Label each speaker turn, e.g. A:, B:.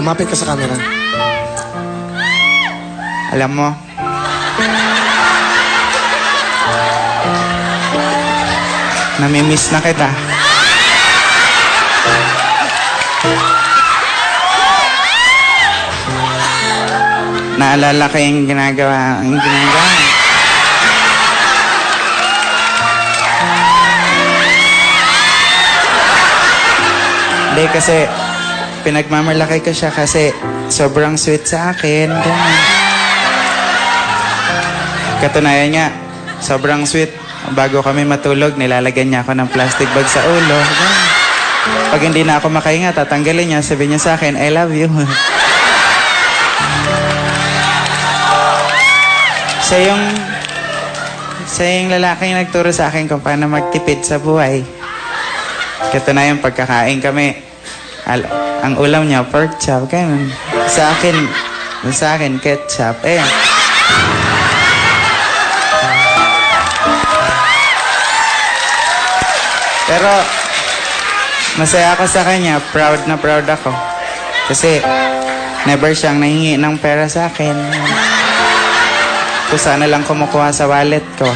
A: Lumapit ka sa camera.
B: Alam mo, namimiss na kita. Naalala ko yung ginagawa. Hindi kasi pinagmamalaki ko siya kasi sobrang sweet sa akin. Ganun. Katunayan nga, sobrang sweet. Bago kami matulog, nilalagyan niya ako ng plastic bag sa ulo. Ganun. Pag hindi na ako makahinga, tatanggalin niya. Sabi niya sa akin, I love you. Siya yung lalaking nagturo sa akin kung paano magtipid sa buhay. Katunayan, pagkakain kami, ang ulam niya, pork chop. Ganun. Sa akin, ketchup. Eh. Pero, masaya ako sa kanya. Proud na proud ako. Kasi, never siyang nahingi ng pera sa akin. Kung sana lang kumukuha sa wallet ko.